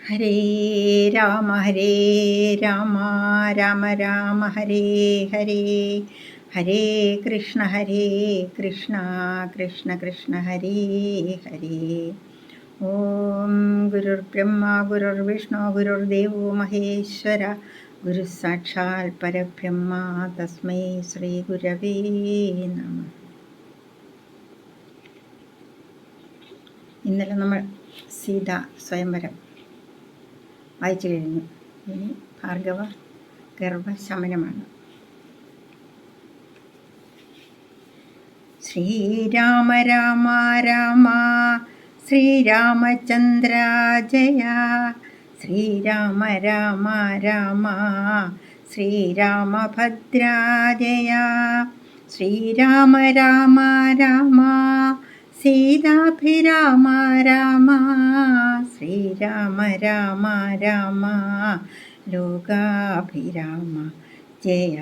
ഹരേ രാമ രാമ രാമ ഹരേ ഹരേ, ഹരേ കൃഷ്ണ കൃഷ്ണ കൃഷ്ണ ഹരേ ഹരേ. ഓം ഗുരുർബ്രഹ്മ ഗുരുർവിഷ്ണു ഗുരുർദേവോ മഹേശ്വര, ഗുരു സാക്ഷാൽ പരബ്രഹ്മ തസ്മൈ ശ്രീ ഗുരവേ നമഃ. ഇന്നലെ നമ്മൾ സീതാ സ്വയംവരം വായിച്ചു കഴിഞ്ഞു. ഇനി ഭാർഗവ ഗർഭശമനമാണ്. ശ്രീരാമ രാമ രാമ ശ്രീരാമചന്ദ്ര ജയ, ശ്രീരാമ രാമ രാമ ശ്രീരാമഭദ്ര ജയ, ശ്രീരാമ രാമ രാമ സീതാഭിരാമ രാമ, ശ്രീരാമ രാമ രാമ ലോകാഭിരാമ ജയ,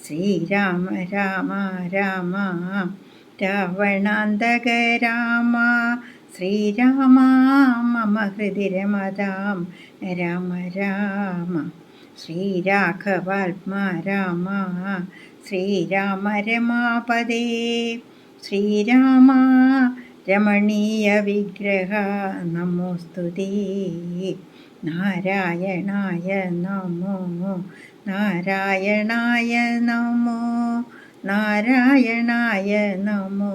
ശ്രീരാമ രാമ രാമ രാവണാന്തക രാമ, ശ്രീരാമ മമ ഹൃദി രമതാം രാമ രാമ, ശ്രീരാഘവാത്മാ രാമ ശ്രീരാമ രമാപദേ, ശ്രീരാമ രമണീയ വിഗ്രഹ നമോസ്തുതേ, നാരായണായ നമോ നാരായണായ നമോ നാരായണായ നമോ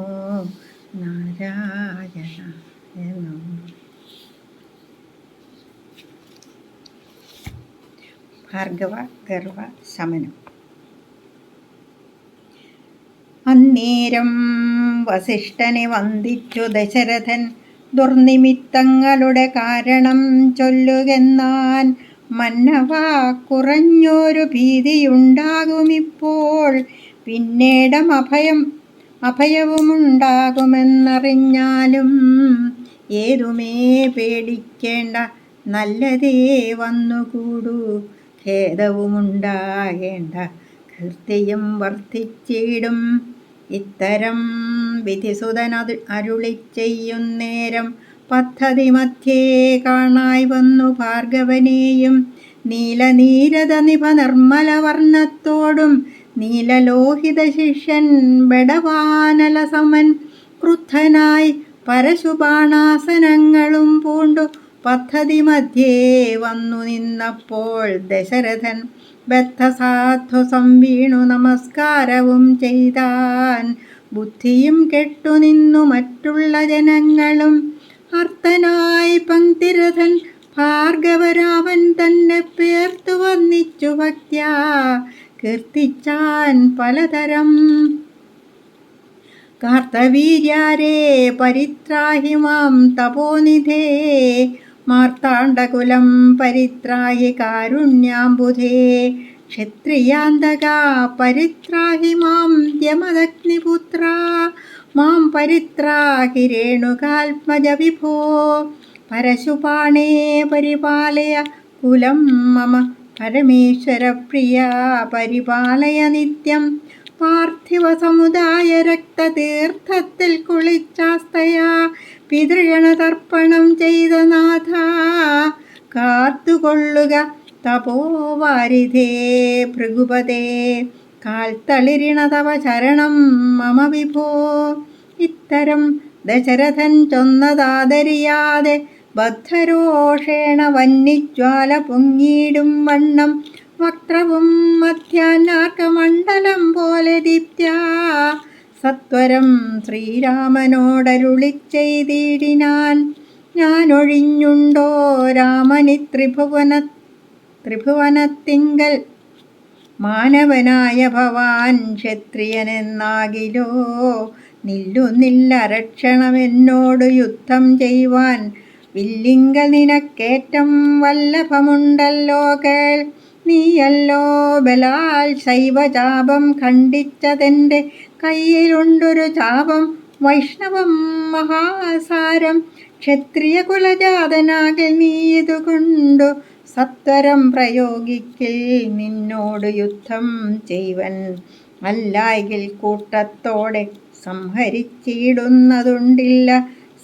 നാരായണായ നമോ. ഭാർഗവ ഗർഭ ശമനം. അന്നേരം വസിഷ്ഠനെ വന്ദിച്ചു ദശരഥൻ, ദുർനിമിത്തങ്ങളുടെ കാരണം ചൊല്ലുകെന്നാൻ. മന്നവാ, കുറഞ്ഞൊരു ഭീതിയുണ്ടാകുമിപ്പോൾ, പിന്നീടം അഭയവുമുണ്ടാകുമെന്നറിഞ്ഞാലും ഏതുമേ പേടിക്കേണ്ട, നല്ലതേ വന്നുകൂടൂ. ഖേദവുമുണ്ടാകേണ്ട, കീർത്തിയും വർദ്ധിച്ചിടും. ഇത്തരം വിധിസുതൻ അരുളിച്ചെയ്യുന്നേരം, പദ്ധതി മധ്യേ കാണായി വന്നു ഭാർഗവനെയും. നീലനീരത നിഭ നിർമ്മല വർണ്ണത്തോടും നീലലോഹിത ശിഷ്യൻ ബഡവാനല സമൻ, ക്രുദ്ധനായി പരശുബാണാസനങ്ങളും പൂണ്ടു പദ്ധതി മധ്യേ വന്നു നിന്നപ്പോൾ ദശരഥൻ ബദ്ധസാധു സംവീണു നമസ്കാരവും ചെയ്താൻ. ബുദ്ധിയും കെട്ടുനിന്നു മറ്റുള്ള ജനങ്ങളും, അർത്തനായി പങ്ക്തിരഥൻ ഭാർഗവരാമൻ തന്നെ പേർത്തു വന്നിച്ചു ഭക്ത്യാ കീർത്തിച്ചാൻ പലതരം. കാർത്തവീര്യാരേ പരിത്രാഹി മാം തപോനിധേ, മാർത്താണ്ഡകുലം പരിത്രാഹി കാരുണ്യാംബുധേ, ക്ഷത്രിയാന്തക പരിത്രാഹി മാം യമദഗ്നിപുത്ര, മാം പരിത്രാഹി രേണുകാത്മജ വിഭോ, പരശുപാണേ പരിപാലയ കുലം മമ പരമേശ്വര പ്രിയ, പരിപാലയ നിത്യം. പാർത്ഥിവ സമുദായ രക്തതീർത്ഥത്തിൽ കുളിച്ചാസ്തയാ പിതൃഗണതർപ്പണം ചെയ്ത നാഥ, കാത്തുകൊള്ളുക തപോവാരിധേ ഭൃഗുപതേ, കാൽത്തളിരിണ തവ ചരണം മമ വിഭോ. ഇത്തരം ദശരഥൻ ചൊന്നതാദരിയാതെ ബദ്ധരോഷേണ വന്യജ്വാല പൊങ്ങിയിടും വണ്ണം, വക്രവും മധ്യാനാർക്കമണ്ഡലം പോലെ ദീപ്ത്യാ സത്വരം ശ്രീരാമനോടരുളിച്ചെയ്തിടിനാൻ. ഞാനൊഴിഞ്ഞുണ്ടോ രാമനി ത്രിഭുവനത്തിങ്കൽ, മാനവനായ ഭവാൻ ക്ഷത്രിയനെന്നാകിലോ, നില്ലുന്നില്ല രക്ഷണമെന്നോടു യുദ്ധം ചെയ്യുവാൻ. വില്ലിങ്കൽ നിനക്കേറ്റം വല്ലഭമുണ്ടല്ലോ കേൾ, നീയല്ലോ ബലാൽ ശൈവചാപം ഖണ്ഡിച്ചതെൻ്റെ കയ്യിലുണ്ടൊരു ചാപം വൈഷ്ണവം മഹാസാരം. ക്ഷത്രിയ കുലജാതനാകിൽ നീ ഇതുകൊണ്ടു സത്വരം പ്രയോഗിക്കിൽ, നിന്നോട് യുദ്ധം ചെയ്വൻ. അല്ലായെങ്കിൽ കൂട്ടത്തോടെ സംഹരിച്ചിടുന്നതുണ്ടില്ല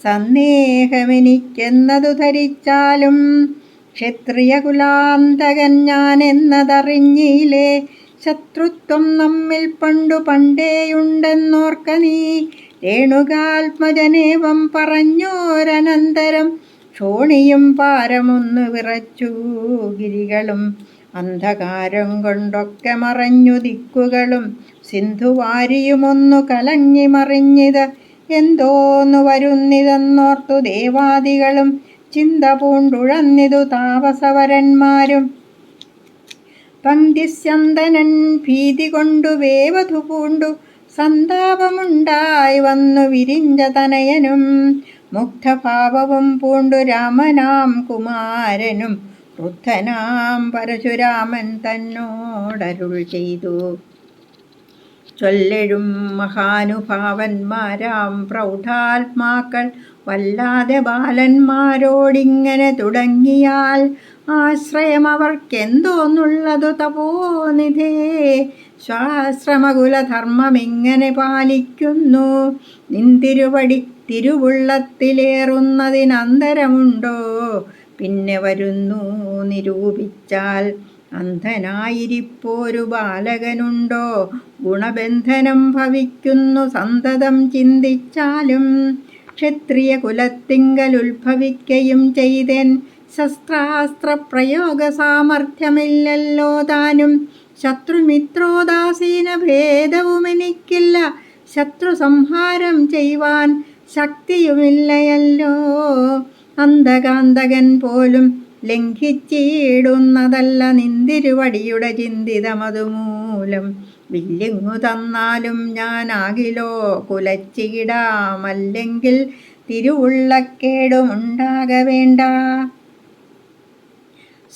സന്ദേഹമെനിക്കെന്നതു ധരിച്ചാലും ക്ഷത്രിയകുലാന്തകൻ ഞാനെന്നതറിഞ്ഞില്ലേ. ശത്രുത്വം നമ്മിൽ പണ്ടു പണ്ടേയുണ്ടെന്നോർക്ക നീ. രേണുകാത്മജനേവം പറഞ്ഞോരനന്തരം ക്ഷോണിയും പാരമൊന്നു വിറച്ചു ഗിരികളും. അന്ധകാരം കൊണ്ടൊക്കെ മറഞ്ഞു ദിക്കുകളും. സിന്ധുവാരിയുമൊന്നു കലങ്ങി മറിഞ്ഞിത് എന്തോന്നു വരുന്നിതെന്നോർത്തു ദേവാദികളും. ചിന്ത പൂണ്ടുഴന്നിതു താപസവരന്മാരും. പങ്ക്തിസ്യന്തനൻ ഭീതി കൊണ്ടു വേവധു പൂണ്ടു സന്താപമുണ്ടായി വന്നു വിരിഞ്ച തനയനും. മുഗ്ധഭാവവും പൂണ്ടു രാമനാം കുമാരനും ക്രുദ്ധനാം പരശുരാമൻ തന്നോടരുൾ ചെയ്തു. ചൊല്ലെഴും മഹാനുഭാവന്മാരാം പ്രൗഢാത്മാക്കൾ വല്ലാതെ ബാലന്മാരോടിങ്ങനെ തുടങ്ങിയാൽ ആശ്രയമവർക്കെന്തോന്നുള്ളതു തപോനിധേ. സ്വാശ്രമകുലധർമ്മമിങ്ങനെ പാലിക്കുന്നു. നിന്തിരുവടി തിരുവുള്ളത്തിലേറുന്നതിനന്തരമുണ്ടോ. പിന്നെ വരുന്നു നിരൂപിച്ചാൽ അന്ധനായിരിപ്പോരു ബാലകനുണ്ടോ. ഗുണബന്ധനം ഭവിക്കുന്നു സന്തതം ചിന്തിച്ചാലും. ക്ഷത്രിയ കുലത്തിങ്കലുത്ഭവിക്കയും ചെയ്തേൻ. ശസ്ത്രാസ്ത്രപ്രയോഗ സാമർഥ്യമില്ലല്ലോ താനും. ശത്രുമിത്രോദാസീന ഭേദവുമെനിക്കില്ല. ശത്രു സംഹാരം ചെയ്യുവാൻ ശക്തിയുമില്ലയല്ലോ. അന്ധകാന്തകൻ പോലും ലംഘിച്ചിടുന്നതല്ല നിന്തിരുവടിയുടെ ചിന്തിതമതുമൂലം. വില്ലിങ്ങു തന്നാലും ഞാനാകിലോ കുലച്ചിടാമല്ലെങ്കിൽ തിരുവുള്ളക്കേടുമുണ്ടാകവേണ്ട.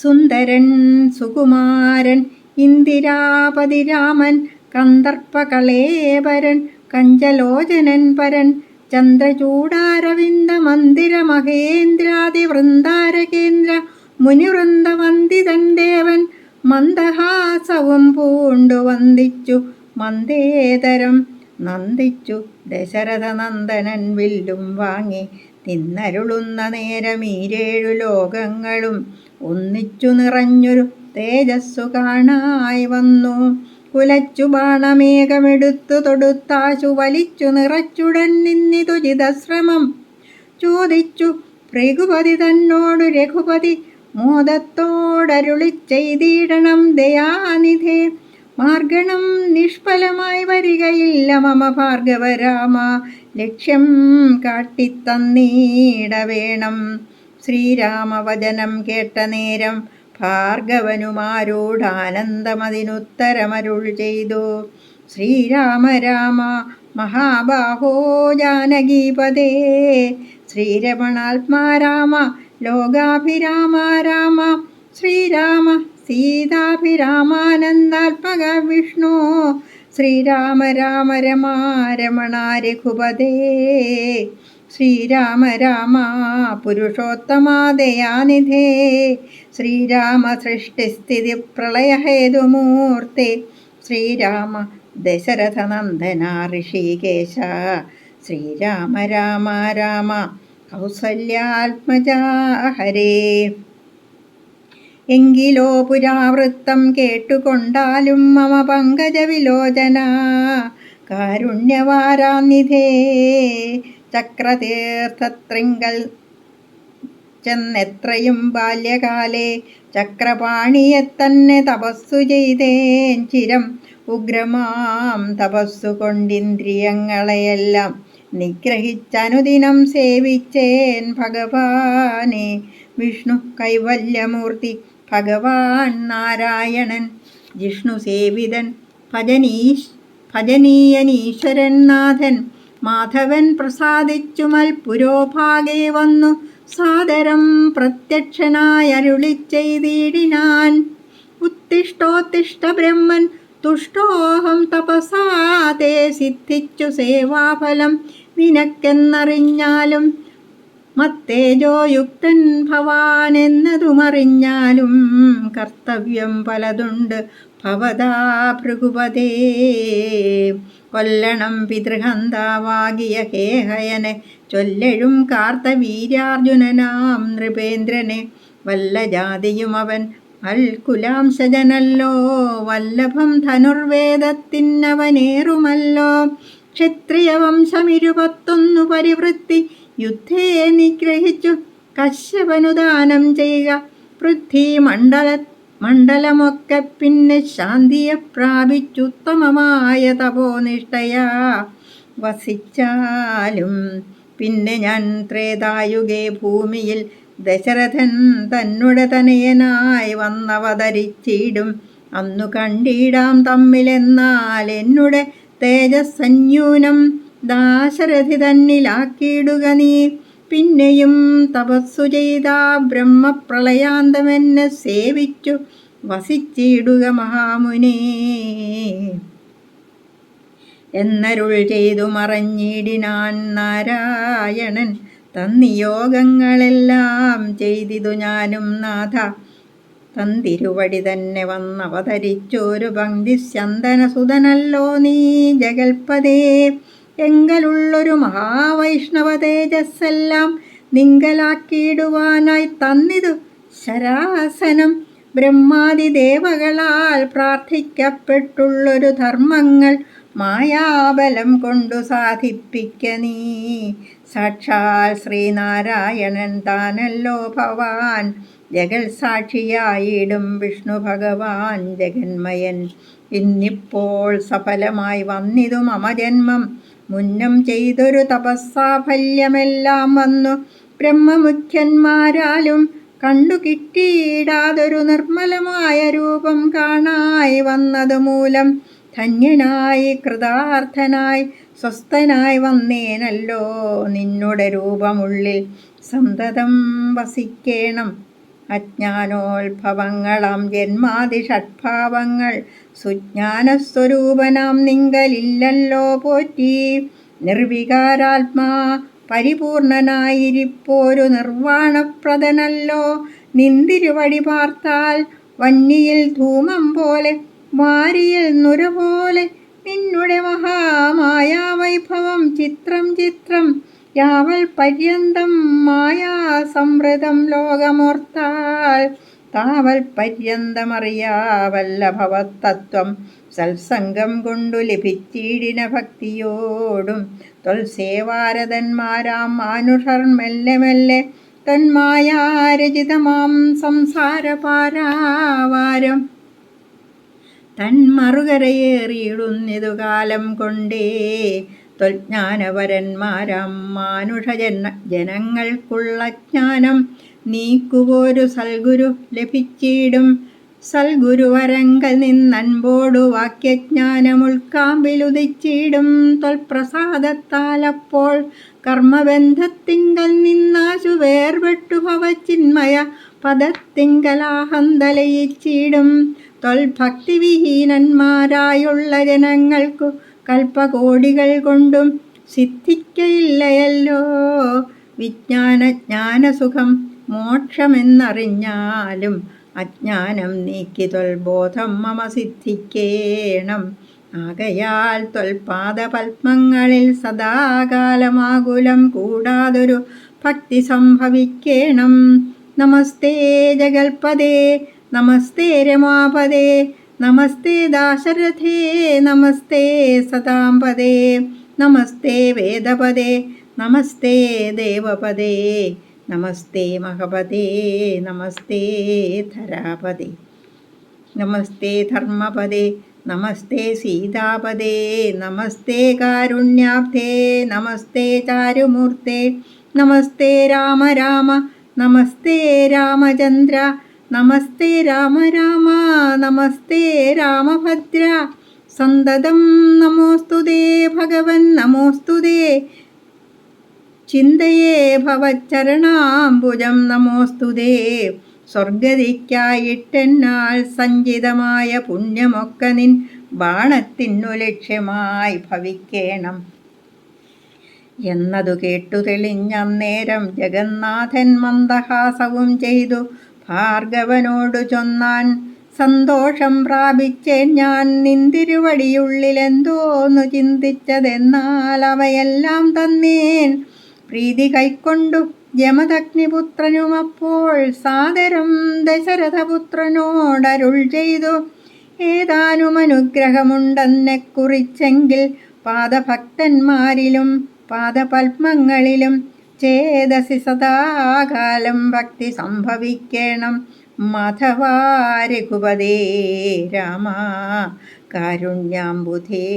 സുന്ദരൻ സുകുമാരൻ ഇന്ദിരാപതി രാമൻ കന്ദർപ്പകളേബരൻ കഞ്ചലോചനൻ പരൻ ചന്ദ്രചൂഡാരവിന്ദ മന്ദിര മഹേന്ദ്രാദി വൃന്ദാരകേന്ദ്ര മുനിവൃന്ദവന്ദിതൻ ദേവൻ മന്ദഹാസവും പൂണ്ടു വന്ദിച്ചു മന്ദേതരം നന്ദിച്ചു. ദശരഥനന്ദനൻ വില്ലും വാങ്ങി നിന്നരുളുന്ന നേരമീരേഴു ലോകങ്ങളും ഒന്നിച്ചു നിറഞ്ഞൊരു തേജസ്സു കാണായി വന്നു. കുലച്ചു ബാണമേഘമെടുത്തു തൊടുത്താശു വലിച്ചു നിറച്ചുടൻ നിന്നിതു ചിതശ്രമം ചോദിച്ചു ഭൃഗുപതി തന്നോടു രഘുപതി മോദത്തോടരുളി ചെയ്തിടണം ദയാനിധേ. മാർഗണം നിഷ്ഫലമായി വരികയില്ല മമ ഭാർഗവരാമ. ലക്ഷ്യം കാട്ടിത്തന്നീടവേണം. ശ്രീരാമവചനം കേട്ട നേരം ഭാർഗവനുമാരോടാനന്ദമതിനുത്തരമരുൾ ചെയ്തു. ശ്രീരാമ രാമ മഹാബാഹോ ജാനകീപദേ. ശ്രീരമണാത്മാ രാമ ലോകാഭിരാമ രാമ. ശ്രീരാമ സീതാഭിരാമാനന്ദാത്മക വിഷ്ണു. ശ്രീരാമ രാമ രമാ രമണ രഘുപദേ. ശ്രീരാമ രാമ പുരുഷോത്തമാ ദയാനിധേ. ശ്രീരാമ സൃഷ്ടിസ്ഥിതി പ്രളയഹേതുമൂർത്തെ. ശ്രീരാമ ദശരഥനന്ദന ഋഷികേശ. ശ്രീരാമ രാമ രാമ കൗസല്യാത്മജാ ഹരേ. എങ്കിലോ പുരാവൃത്തം കേട്ടുകൊണ്ടാലും മമ പങ്കജവിലോചന കാരുണ്യവാരാനിധേ. ചക്രതീർത്ഥത്രിങ്കൽ ചെന്നെത്രയും ബാല്യകാലേ ചക്രപാണിയെത്തന്നെ തപസ്സു ചെയ്തേൻ ചിരം. ഉഗ്രമാം തപസ്സു കൊണ്ടിന്ദ്രിയങ്ങളെയെല്ലാം നിഗ്രഹിച്ചനുദിനം സേവിച്ചേൻ ഭഗവാനെ. വിഷ്ണു കൈവല്യമൂർത്തി ഭഗവാൻ നാരായണൻ ജിഷ്ണു സേവിതൻ ഭജനീയനീശ്വരൻ നാഥൻ. മാധവൻ പ്രസാദിച്ചു മൽപുരോഭാഗേ വന്നു സാദരം പ്രത്യക്ഷനായരുളി ചെയ്തിടിനാൻ. ഉത്തിഷ്ടോത്തിഷ്ട ബ്രഹ്മൻ തുഷ്ടോഹം തപസാ തേ സിദ്ധിച്ചു സേവാഫലം നിനക്കെന്നറിഞ്ഞാലും. മത്തേജോയുക്തൻ ഭവാൻ എന്നതുമറിഞ്ഞാലും കർത്തവ്യം പലതുണ്ട് ഭവതാ ഭൃഗുപതേ. കൊല്ലണം പിതൃഹന്താവാകിയ ഹേഹയനെ ചൊല്ലഴും കാർത്തവീര്യാർജുനനാം നൃപേന്ദ്രനെ. വല്ല ജാതിയും അവൻ അൽകുലാംശജനല്ലോ, വല്ലഭം ധനുർവേദത്തിനവനേറുമല്ലോ. ക്ഷത്രിയവംശമിരുപത്തൊന്നു പരിവൃത്തി യുദ്ധേ നിഗ്രഹിച്ചു കശ്യപനുദാനം ചെയ്യുക. പൃഥ്വിമണ്ഡലമൊക്കെ പിന്നെ ശാന്തിയെ പ്രാപിച്ചുത്തമമായ തപോനിഷ്ഠയാ വസിച്ചാലും. പിന്നെ ഞാൻ ത്രേതായുഗേ ഭൂമിയിൽ ദശരഥൻ തന്നുടെ തനയനായി വന്നവതരിച്ചിടും. അന്നു കണ്ടിടാം തമ്മിലെന്നാൽ എന്നുടെ തേജസ്സന്യൂനം ദാശരഥി തന്നിലാക്കിയിടുക നീ. പിന്നെയും തപസ്സു ചെയ്ത ബ്രഹ്മപ്രളയാന്തമെന്നെ സേവിച്ചു വസിച്ചിടുക മഹാമുനേ. എന്നരുൾ ചെയ്തു മറഞ്ഞിടിനാൻ നാരായണൻ. തന്നിയോഗങ്ങളെല്ലാം ചെയ്തിതു ഞാനും നാഥ. തന്തിരുവടി തന്നെ വന്നവതരിച്ചൊരു പങ്ക്തി സ്യന്തനസുതനല്ലോ നീ ജഗൽപദേ. എങ്കലുള്ളൊരു മഹാവൈഷ്ണവ തേജസ്സെല്ലാം നിങ്കലാക്കിയിടുവാനായി തന്നിതു ശരാസനം. ബ്രഹ്മാദിദേവകളാൽ പ്രാർത്ഥിക്കപ്പെട്ടുള്ളൊരു ധർമ്മങ്ങൾ മായാബലം കൊണ്ടു സാധിപ്പിക്ക നീ. സാക്ഷാൽ ശ്രീനാരായണൻ താനല്ലോ ഭവാൻ. ജഗൽ സാക്ഷിയായിടും വിഷ്ണു ഭഗവാൻ ജഗന്മയൻ. ഇന്നിപ്പോൾ സഫലമായി വന്നിതു മമ ജന്മം. മുന്നം ചെയ്തൊരു തപസ്സാഫല്യമെല്ലാം വന്നു ബ്രഹ്മമുഖ്യന്മാരാലും കണ്ടു കിട്ടിയിടാതൊരു നിർമ്മലമായ രൂപം കാണായി വന്നതു മൂലം ധന്യനായി കൃതാർത്ഥനായി സ്വസ്ഥനായി വന്നേനല്ലോ. നിന്നുടെ രൂപമുള്ളിൽ സന്തതം വസിക്കേണം. അജ്ഞാനോത്ഭവങ്ങളാം ജന്മാദി ഷഡ്ഭാവങ്ങൾ സുജ്ഞാനസ്വരൂപനാം നിങ്കലില്ലല്ലോ പോറ്റി. നിർവികാരാത്മാ പരിപൂർണനായിരിപ്പോരു നിർവാണപ്രദനല്ലോ. നിന്തിരുവടി പാർത്താൽ വന്നിയിൽ ധൂമം പോലെ വാരിയിൽ നുര പോലെ നിന്നുടെ മഹാമായാവൈഭവം ചിത്രം ചിത്രം. യാവൽ പര്യന്തം മായാസംവൃതം ലോകമോർത്താൽ താവൽ പര്യന്തമറിയാവല്ല ഭവത്തത്വം. സത്സംഗം കൊണ്ടു ലഭിച്ചിടിന ഭക്തിയോടും ത്വൽസേവാരതന്മാരാം മാനുഷർ മെല്ലെ മെല്ലെ തന്മായാരചിതമാം സംസാരപാരാവാരം തന്മറുകരയേറിയിടുന്നിതു കാലം കൊണ്ടേ. ത്വജ്ഞാനപരന്മാരാം ജനങ്ങൾക്കുള്ള ജ്ഞാനം നീക്കുവോരു സൽഗുരു ലഭിച്ചിടും. സൽഗുരുവരങ്കൽ നിന്നൻപോടു വാക്യജ്ഞാനമുൾക്കാമ്പിലുദിച്ചിടും. ത്വൽപ്രസാദത്താലപ്പോൾ കർമ്മബന്ധത്തിങ്കൽ നിന്നാശു വേർപെട്ടു ഭവചിന്മയ പദത്തിങ്കലാഹന്തലയിച്ചിടും. ത്വൽഭക്തിവിഹീനന്മാരായുള്ള ജനങ്ങൾക്കു കൽപ്പകോടികൾ കൊണ്ടും സിദ്ധിക്കയില്ലയല്ലോ വിജ്ഞാനജ്ഞാനസുഖം. മോക്ഷമെന്നറിഞ്ഞാലും അജ്ഞാനം നീക്കി ത്വൽബോധം മമ സിദ്ധിക്കേണം. ആകയാൽ ത്വൽപാദപത്മങ്ങളിൽ സദാകാലമാകുലം കൂടാതൊരു ഭക്തി സംഭവിക്കേണം. നമസ്തേ ജഗൽപദേ, നമസ്തേ രമാപദേ, നമസ്തേ ദാശരഥേ, നമസ്തേ സതാംപദേ, നമസ്തേ വേദപദേ, നമസ്തേ ദേവപദേ, നമസ്തേ മഹപദേ, നമസ്തേ ധരാപദേ, നമസ്തേ ധർമ്മപദേ, നമസ്തേ സീതാപദേ, നമസ്തേ കാരുണ്യാബ്ധേ, നമസ്തേ ചാരുമൂർത്തേ, നമസ്തേ രാമ രാമ, നമസ്തേ രാമചന്ദ്ര, നമസ്തേ രാമ രാമ, നമസ്തേ രാമഭദ്ര. സന്തതം നമോസ്തുതേ ഭഗവൻ, നമോസ്തുതേ ചിന്തയേ ഭവച്ചരണാംബുജം, നമോസ്തുതേ. സ്വർഗതിക്കായിട്ടെന്നാൽ സഞ്ചിതമായ പുണ്യമൊക്കെ നിൻ ബാണത്തിനു ലക്ഷ്യമായി ഭവിക്കേണം എന്നതു കേട്ടു തെളിഞ്ഞന്നേരം ജഗന്നാഥൻ മന്ദഹാസവും ചെയ്തു ഭാർഗവനോടു ചൊന്നാൻ. സന്തോഷം പ്രാപിച്ചേൻ ഞാൻ നിന്തിരുവടിയുള്ളിലെന്തോന്നു ചിന്തിച്ചതെന്നാൽ അവയെല്ലാം തന്നേൻ പ്രീതി കൈക്കൊണ്ടു ജമദഗ്നിപുത്രനും. അപ്പോൾ സാദരം ദശരഥപുത്രനോടരുൾ ചെയ്തു, ഏതാനും അനുഗ്രഹമുണ്ടെന്നെ കുറിച്ചെങ്കിൽ പാദഭക്തന്മാരിലും പാദപത്മങ്ങളിലും ചേതസി സദാകാലം ഭക്തി സംഭവിക്കണം. മാധവാ രഘുപതേ രാമ കാരുണ്യാംബുധേ,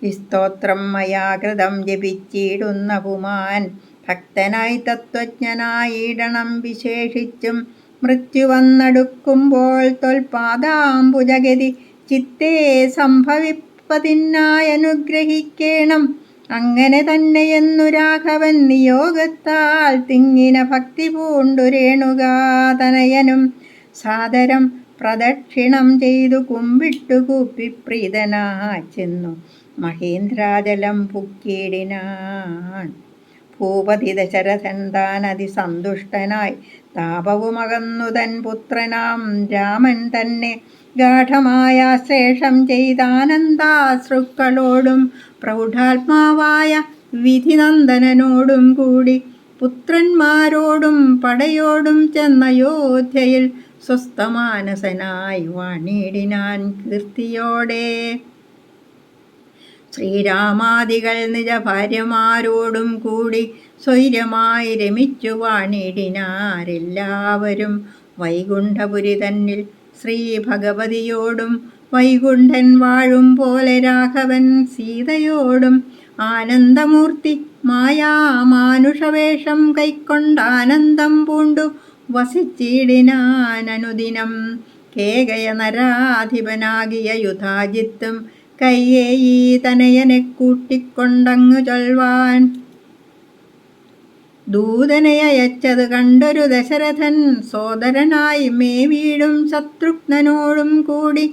ഈ സ്തോത്രം മയാ കൃതം ജപിച്ചിടുന്ന പുമാൻ ഭക്തനായി തത്വജ്ഞനായിടണം. വിശേഷിച്ചും മൃത്യു വന്നടുക്കുമ്പോൾ തൊൽപാദാംബുജഗതി ചിത്തേ സംഭവിപ്പതിനായി അനുഗ്രഹിക്കണം. അങ്ങനെ തന്നെയെന്നു രാഘവൻ നിയോഗത്താൽ തിങ്ങിന ഭക്തി പൂണ്ടു രേണുകാതനയനും സാദരം പ്രദക്ഷിണം ചെയ്തു കുമ്പിട്ടു കൂപ്പി പ്രീതനായി ചെന്നു മഹേന്ദ്രാജലം പുക്കിയിടിനാൻ. ഭൂപതി ദശരഥൻ താൻ അതിസന്തുഷ്ടനായി താപവുമകന്നു തൻ പുത്രനാം രാമൻ തന്നെ ഗാഠമായ ശേഷം ചെയ്താനന്ദാശ്രുക്കളോടും പ്രൗഢാത്മാവായ വിധിനന്ദനനോടും കൂടി പുത്രന്മാരോടും പടയോടും ചെന്നയോധ്യയിൽ സ്വസ്ഥമാനസനായി വാണിടിനാൻ കീർത്തിയോടെ. ശ്രീരാമാദികൾ നിജ ഭാര്യമാരോടും കൂടി സ്വൈര്യമായി രമിച്ചു വാണിടിനാരെല്ലാവരും. വൈകുണ്ഠപുരി തന്നിൽ ശ്രീ ഭഗവതിയോടും വൈകുണ്ഠൻ വാഴും പോലെ രാഘവൻ സീതയോടും ആനന്ദമൂർത്തി മായാമാനുഷവേഷം കൈക്കൊണ്ടാനന്ദം പൂണ്ടു വസിച്ചിടിനാനനുദിനം. കേകയ നരാധിപനാകിയ യുധാജിത്തും കയ്യേയി തനയനെ കൂട്ടിക്കൊണ്ടങ്ങു ചൊൽവാൻ ദൂതനെ അയച്ചത് കണ്ടൊരു ദശരഥൻ സോദരനായി മേവീടും ശത്രുഘ്നനോടും കൂടി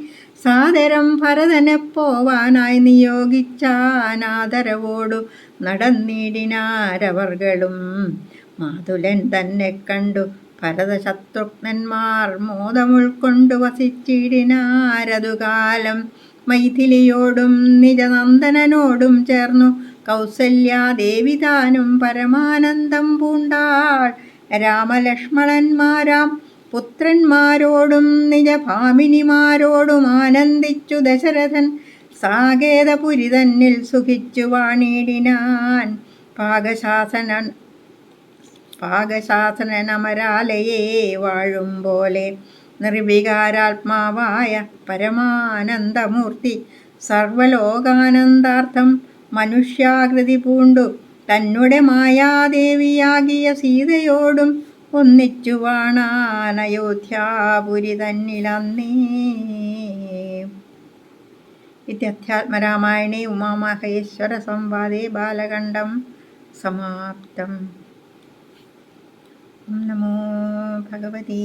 സാദരം ഭരതനെ പോവാനായി നിയോഗിച്ചാനാദരവോടു നടന്നിടിനാരവർകളും. മാതുലൻ തന്നെ കണ്ടു ഭരതശത്രുഘ്നന്മാർ മോദമുൾക്കൊണ്ടു വസിച്ചിടിനാരതുകാലം. മൈഥിലിയോടും നിജനന്ദനോടും ചേർന്നു കൗസല്യാദേവി താനും പരമാനന്ദം പൂണ്ടാൾ. രാമലക്ഷ്മണന്മാരാം പുത്രന്മാരോടും നിജഭാമിനിമാരോടും ആനന്ദിച്ചു ദശരഥൻ സാകേതപുരി തന്നിൽ സുഖിച്ചു വാണിടിനാൻ. പാകശാസനമരാലയേ വാഴും പോലെ നിർവികാരാത്മാവായ പരമാനന്ദമൂർത്തി സർവലോകാനന്ദാർത്ഥം മനുഷ്യാകൃതി പൂണ്ടു തന്നെ മായാദേവിയാകിയ സീതയോടും ഒന്നിച്ചു വാണാൻ അയോധ്യാപുരി തന്നിലന്നേ. ഇത്യധ്യാത്മരാമായണേ ഉമാമഹേശ്വര സംവാദേ ബാലകണ്ഡം സമാപ്തം. നമോ ഭഗവതേ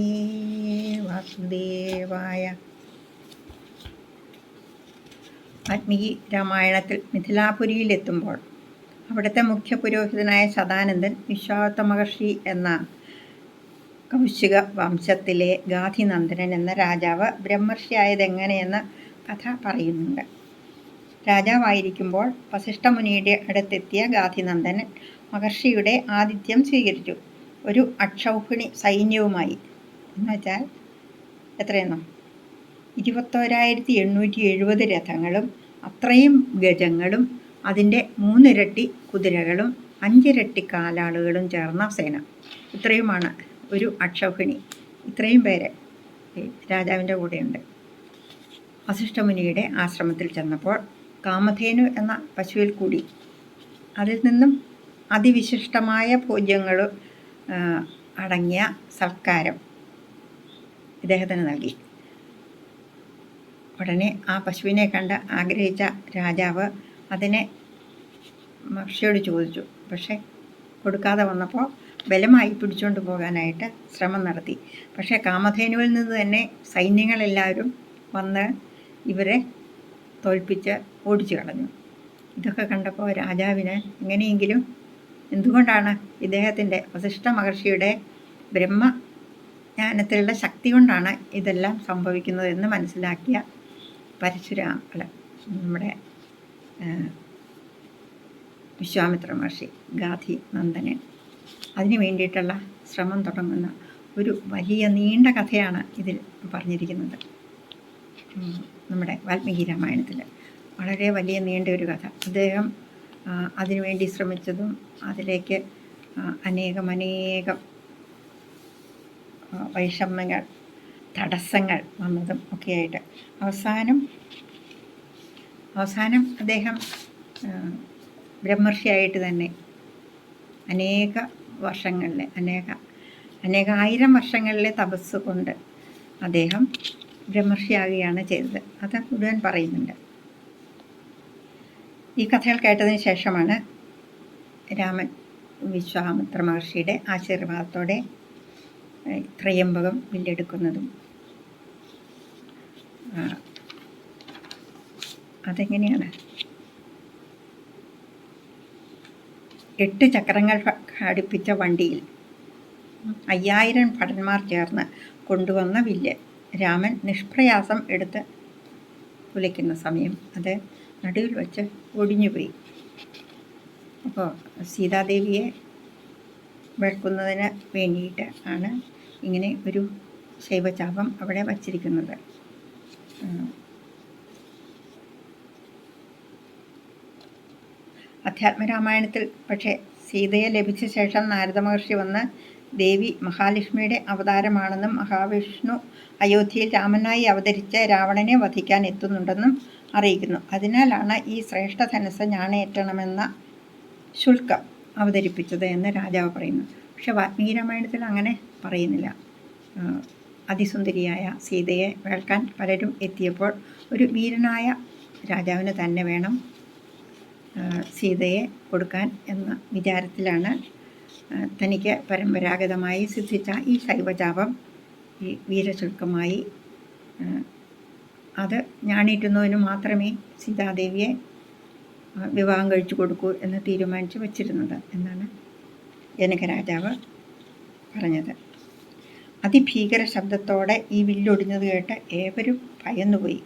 വാസുദേവായ. വാൽമീകി രാമായണത്തിൽ മിഥിലാപുരിയിലെത്തുമ്പോൾ അവിടുത്തെ മുഖ്യ പുരോഹിതനായ ശതാനന്ദൻ വിശ്വാമിത്ര മഹർഷി എന്ന കൗശിക വംശത്തിലെ ഗാധിനന്ദനൻ എന്ന രാജാവ് ബ്രഹ്മർഷിയായതെങ്ങനെയെന്ന കഥ പറയുന്നുണ്ട്. രാജാവായിരിക്കുമ്പോൾ വസിഷ്ഠമുനിയുടെ അടുത്തെത്തിയ ഗാധിനന്ദനൻ മഹർഷിയുടെ ആതിഥ്യം സ്വീകരിച്ചു. ഒരു അക്ഷൗഹിണി സൈന്യവുമായി, എന്നുവെച്ചാൽ എത്രയെന്നോ 21,870 രഥങ്ങളും അത്രയും ഗജങ്ങളും അതിൻ്റെ 3 ഇരട്ടി കുതിരകളും 5 ഇരട്ടി കാലാളുകളും ചേർന്ന സേന. ഇത്രയുമാണ് ഒരു അക്ഷൗഹിണി. ഇത്രയും പേര് രാജാവിൻ്റെ കൂടെയുണ്ട്. വസിഷ്ഠമുനിയുടെ ആശ്രമത്തിൽ ചെന്നപ്പോൾ കാമധേനു എന്ന പശുവിൽ കൂടി അതിൽ നിന്നും അതിവിശിഷ്ടമായ ഭോജ്യങ്ങൾ അടങ്ങിയ സൽക്കാരം ഇദ്ദേഹത്തിന് നൽകി. ഉടനെ ആ പശുവിനെ കണ്ട് ആഗ്രഹിച്ച രാജാവ് അതിനെ മഹർഷിയോട് ചോദിച്ചു. പക്ഷേ കൊടുക്കാതെ വന്നപ്പോൾ ബലമായി പിടിച്ചുകൊണ്ട് പോകാനായിട്ട് ശ്രമം നടത്തി. പക്ഷേ കാമധേനുവിൽ നിന്ന് തന്നെ സൈന്യങ്ങളെല്ലാവരും വന്ന് ഇവരെ തോൽപ്പിച്ച് ഓടിച്ചു കളഞ്ഞു. ഇതൊക്കെ കണ്ടപ്പോൾ രാജാവിന് എങ്ങനെയെങ്കിലും എന്തുകൊണ്ടാണ് ഇദ്ദേഹത്തിൻ്റെ വസിഷ്ഠ മഹർഷിയുടെ ബ്രഹ്മ ജ്ഞാനത്തിലുള്ള ശക്തി കൊണ്ടാണ് ഇതെല്ലാം സംഭവിക്കുന്നത് എന്ന് മനസ്സിലാക്കിയ നമ്മുടെ വിശ്വാമിത്ര മഹർഷി ഗാന്ധി നന്ദനൻ അതിനു വേണ്ടിയിട്ടുള്ള ശ്രമം തുടങ്ങുന്ന ഒരു വലിയ നീണ്ട കഥയാണ് ഇതിൽ പറഞ്ഞിരിക്കുന്നത്. നമ്മുടെ വാൽമീകി രാമായണത്തിൽ വളരെ വലിയ നീണ്ട ഒരു കഥ. അദ്ദേഹം അതിനുവേണ്ടി ശ്രമിച്ചതും അതിലേക്ക് അനേകം വൈഷമ്യങ്ങൾ, തടസ്സങ്ങൾ വന്നതും ഒക്കെയായിട്ട് അവസാനം അദ്ദേഹം ബ്രഹ്മർഷിയായിട്ട് തന്നെ അനേകായിരം വർഷങ്ങളിലെ തപസ് കൊണ്ട് അദ്ദേഹം ബ്രഹ്മർഷിയാകുകയാണ് ചെയ്തത്. അത് മുഴുവൻ പറയുന്നുണ്ട്. ഈ കഥകൾ കേട്ടതിന് ശേഷമാണ് രാമൻ വിശ്വാമിത്ര മഹർഷിയുടെ ആശീർവാദത്തോടെ ത്രയംബകം വില്ലെടുക്കുന്നതും. അതെങ്ങനെയാണ്? 8 ചക്രങ്ങൾ ഘടിപ്പിച്ച വണ്ടിയിൽ 5000 ഭടന്മാർ ചേർന്ന് കൊണ്ടുവന്ന വില്ല് രാമൻ നിഷ്പ്രയാസം എടുത്ത് കുലയ്ക്കുന്ന സമയം അത് നടുവിൽ വച്ച് ഒടിഞ്ഞുപോയി. അപ്പോൾ സീതാദേവിയെ വെളുക്കുന്നതിന് വേണ്ടിയിട്ട് ആണ് ഇങ്ങനെ ഒരു ശൈവചാപം അവിടെ വച്ചിരിക്കുന്നത്. അധ്യാത്മരാമായണത്തിൽ പക്ഷേ സീതയെ ലഭിച്ച ശേഷം നാരദ മഹർഷി വന്ന് ദേവി മഹാലക്ഷ്മിയുടെ അവതാരമാണെന്നും മഹാവിഷ്ണു അയോധ്യയിൽ രാമനായി അവതരിച്ച് രാവണനെ വധിക്കാൻ എത്തുന്നുണ്ടെന്നും അറിയിക്കുന്നു. അതിനാലാണ് ഈ ശ്രേഷ്ഠ ധനുസ്സ് ഞാണേറ്റണമെന്ന ശുൽക്കം അവതരിപ്പിച്ചത് എന്ന് രാജാവ് പറയുന്നു. പക്ഷെ വാൽമീകി രാമായണത്തിൽ അങ്ങനെ പറയുന്നില്ല. അതിസുന്ദരിയായ സീതയെ വേൾക്കാൻ പലരും എത്തിയപ്പോൾ ഒരു വീരനായ രാജാവിന് തന്നെ വേണം സീതയെ കൊടുക്കാൻ എന്ന വിചാരത്തിലാണ് തനിക്ക് പരമ്പരാഗതമായി സിദ്ധിച്ച ഈ ശൈവചാപം ഈ വീരശുൽക്കമായി അത് ഞാണീറ്റുന്നതിന് മാത്രമേ സീതാദേവിയെ വിവാഹം കഴിച്ചു കൊടുക്കൂ എന്ന് തീരുമാനിച്ച് വച്ചിരുന്നത് എന്നാണ് ജനകരാജാവ് പറഞ്ഞത്. അതിഭീകര ശബ്ദത്തോടെ ഈ വില്ലൊടിഞ്ഞത് കേട്ട് ഏവരും ഭയന്നുപോയി.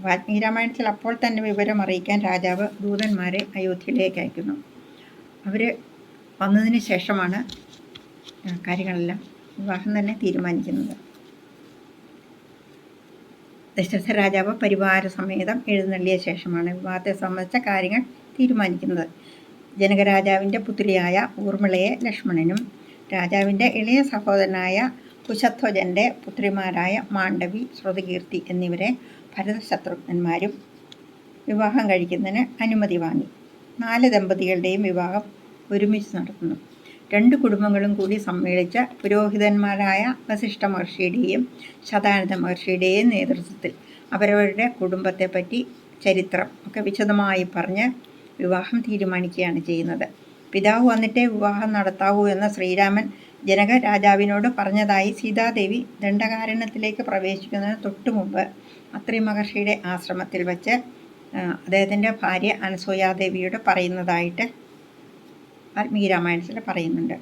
വാൽമീകി രാമായണത്തിൽ അപ്പോൾ തന്നെ വിവരം അറിയിക്കാൻ രാജാവ് ദൂതന്മാരെ അയോധ്യയിലേക്ക് അയക്കുന്നു. അവർ വന്നതിന് ശേഷമാണ് കാര്യങ്ങളെല്ലാം വിവാഹം തന്നെ തീരുമാനിക്കുന്നത്. ദശരഥ രാജാവ് പരിവാര സമേതം എഴുന്നള്ളിയ ശേഷമാണ് വിവാഹത്തെ സംബന്ധിച്ച കാര്യങ്ങൾ തീരുമാനിക്കുന്നത്. ജനകരാജാവിൻ്റെ പുത്രിയായ ഊർമിളയെ ലക്ഷ്മണനും രാജാവിൻ്റെ ഇളയ സഹോദരനായ കുശധ്വജൻ്റെ പുത്രിമാരായ മാണ്ഡവി, ശ്രുതകീർത്തി എന്നിവരെ ഭരതശത്രുഘ്നന്മാരും വിവാഹം കഴിക്കുന്നതിന് അനുമതി വാങ്ങി. 4 ദമ്പതികളുടെയും വിവാഹം ഒരുമിച്ച് നടത്തുന്നു. 2 കുടുംബങ്ങളും കൂടി സമ്മേളിച്ച പുരോഹിതന്മാരായ വസിഷ്ഠ മഹർഷിയുടെയും ശതാനന്ദ മഹർഷിയുടെയും നേതൃത്വത്തിൽ അവരവരുടെ കുടുംബത്തെപ്പറ്റി ചരിത്രം ഒക്കെ വിശദമായി പറഞ്ഞ് വിവാഹം തീരുമാനിക്കുകയാണ് ചെയ്യുന്നത്. പിതാവ് വന്നിട്ടേ വിവാഹം നടത്താവൂ എന്ന് ശ്രീരാമൻ ജനക രാജാവിനോട് പറഞ്ഞതായി സീതാദേവി ദണ്ഡകാരണ്യത്തിലേക്ക് പ്രവേശിക്കുന്നതിന് തൊട്ടു മുമ്പ് അത്രി മഹർഷിയുടെ ആശ്രമത്തിൽ വച്ച് അദ്ദേഹത്തിൻ്റെ ഭാര്യ അനസൂയാദേവിയോട് പറയുന്നതായിട്ട് വാൽമീകി രാമായണത്തിൽ പറയുന്നുണ്ട്.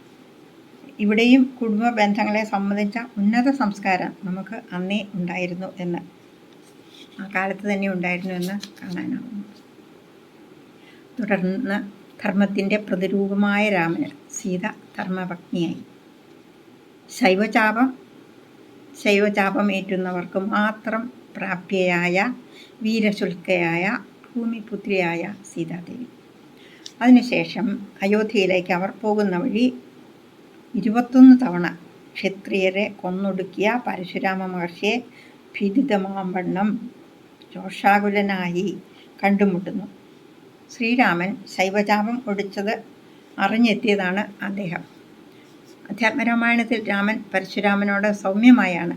ഇവിടെയും കുടുംബ ബന്ധങ്ങളെ സംബന്ധിച്ച ഉന്നത സംസ്കാരം നമുക്ക് അന്നേ ഉണ്ടായിരുന്നു എന്ന്, ആ കാലത്ത് തന്നെ ഉണ്ടായിരുന്നു എന്ന് കാണാനാവുന്നു. തുടർന്ന് ധർമ്മത്തിൻ്റെ പ്രതിരൂപമായ രാമന് സീത ധർമ്മപത്നിയായി. ശൈവചാപം ഏറ്റുന്നവർക്ക് മാത്രം പ്രാപ്യയായ വീരശുൽക്കയായ ഭൂമിപുത്രിയായ സീതാദേവി. അതിനുശേഷം അയോധ്യയിലേക്ക് അവർ പോകുന്ന വഴി 21 തവണ ക്ഷത്രിയരെ കൊന്നൊടുക്കിയ പരശുരാമ മഹർഷിയെ ഭീതിതമാവണ്ണം രോഷാകുലനായി കണ്ടുമുട്ടുന്നു. ശ്രീരാമൻ ശൈവചാപം ഒടിച്ചത് അറിഞ്ഞെത്തിയതാണ് അദ്ദേഹം. അധ്യാത്മരാമായണത്തിൽ രാമൻ പരശുരാമനോട് സൗമ്യമായാണ്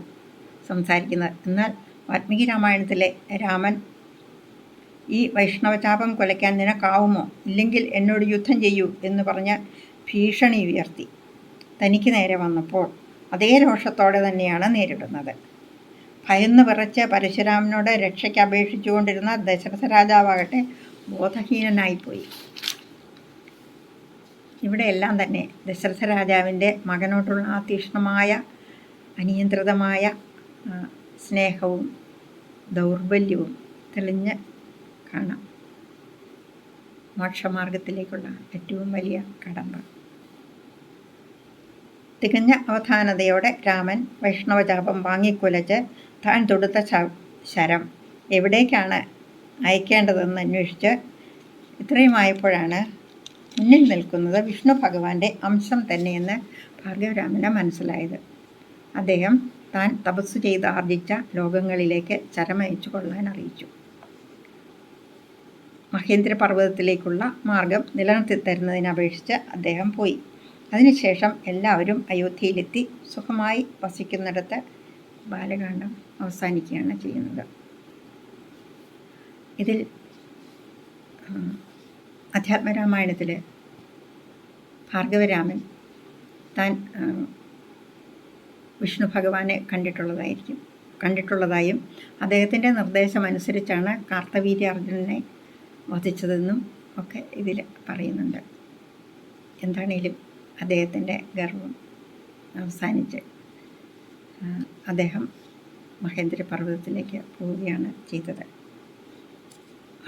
സംസാരിക്കുന്നത്. എന്നാൽ വാൽമീകി രാമായണത്തിലെ രാമൻ ഈ വൈഷ്ണവചാപം കൊലയ്ക്കാൻ നിനക്കാവുമോ, ഇല്ലെങ്കിൽ എന്നോട് യുദ്ധം ചെയ്യൂ എന്ന് പറഞ്ഞ് ഭീഷണി ഉയർത്തി തനിക്ക് നേരെ വന്നപ്പോൾ അതേ രോഷത്തോടെ തന്നെയാണ് നേരിടുന്നത്. ഭയന്ന് വിറച്ച് പരശുരാമനോട് രക്ഷയ്ക്ക് അപേക്ഷിച്ചുകൊണ്ടിരുന്ന ദശരഥ രാജാവാകട്ടെ ബോധഹീനനായിപ്പോയി. ഇവിടെയെല്ലാം തന്നെ ദശരഥ രാജാവിൻ്റെ മകനോട്ടുള്ള ആ തീക്ഷ്ണമായ അനിയന്ത്രിതമായ സ്നേഹവും ദൗർബല്യവും തെളിഞ്ഞ് കാണാം. മോക്ഷമാർഗത്തിലേക്കുള്ള ഏറ്റവും വലിയ കടമ്പ. തികഞ്ഞ അവധാനതയോടെ രാമൻ വൈഷ്ണവചാപം വാങ്ങിക്കുലച്ച് താൻ തൊടുത്ത ശരം എവിടേക്കാണ് അയക്കേണ്ടതെന്ന് അന്വേഷിച്ച് ഇത്രയുമായപ്പോഴാണ് മുന്നിൽ നിൽക്കുന്നത് വിഷ്ണു ഭഗവാന്റെ അംശം തന്നെയെന്ന് ഭാർഗവരാമന് മനസ്സിലായത്. അദ്ദേഹം താൻ തപസ് ചെയ്ത് ആർജിച്ച ലോകങ്ങളിലേക്ക് ചരമയച്ചു കൊള്ളാൻ അറിയിച്ചു. മഹേന്ദ്ര പർവ്വതത്തിലേക്കുള്ള മാർഗം നിലനിർത്തി തരുന്നതിനപേക്ഷിച്ച് അദ്ദേഹം പോയി. അതിനുശേഷം എല്ലാവരും അയോധ്യയിലെത്തി സുഖമായി വസിക്കുന്നിടത്ത് ബാലകാണ്ഡം അവസാനിക്കുകയാണ് ചെയ്യുന്നത്. ഇതിൽ അധ്യാത്മരാമായണത്തിൽ ഭാർഗവരാമൻ താൻ വിഷ്ണു ഭഗവാനെ കണ്ടിട്ടുള്ളതായും അദ്ദേഹത്തിൻ്റെ നിർദ്ദേശമനുസരിച്ചാണ് കാർത്തവീര്യാർജുനനെ വധിച്ചതെന്നും ഒക്കെ ഇതിൽ പറയുന്നുണ്ട്. എന്താണേലും അദ്ദേഹത്തിൻ്റെ ഗർവം അവസാനിച്ച് അദ്ദേഹം മഹേന്ദ്ര പർവ്വതത്തിലേക്ക് പോവുകയാണ് ചെയ്തത്.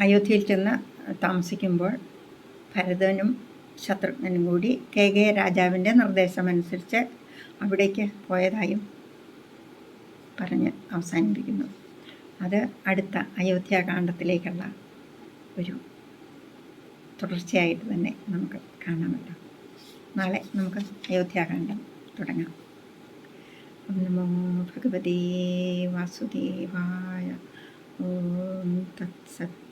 അയോധ്യയിൽ ചെന്ന് താമസിക്കുമ്പോൾ ഭരതനും ശത്രുഘ്നനും കൂടി കേകയ രാജാവിൻ്റെ നിർദ്ദേശമനുസരിച്ച് അവിടേക്ക് പോയതായും പറഞ്ഞ് അവസാനിപ്പിക്കുന്നു. അത് അടുത്ത അയോധ്യാകാന്ഡത്തിലേക്കുള്ള ഒരു തുടർച്ചയായിട്ട് തന്നെ നമുക്ക് കാണാമല്ലോ. നാളെ നമുക്ക് അയോധ്യാകാന്ഡം തുടങ്ങാം. ഓം നമോ ഭഗവതേ വാസുദേവായ. ഓം തത്സത്.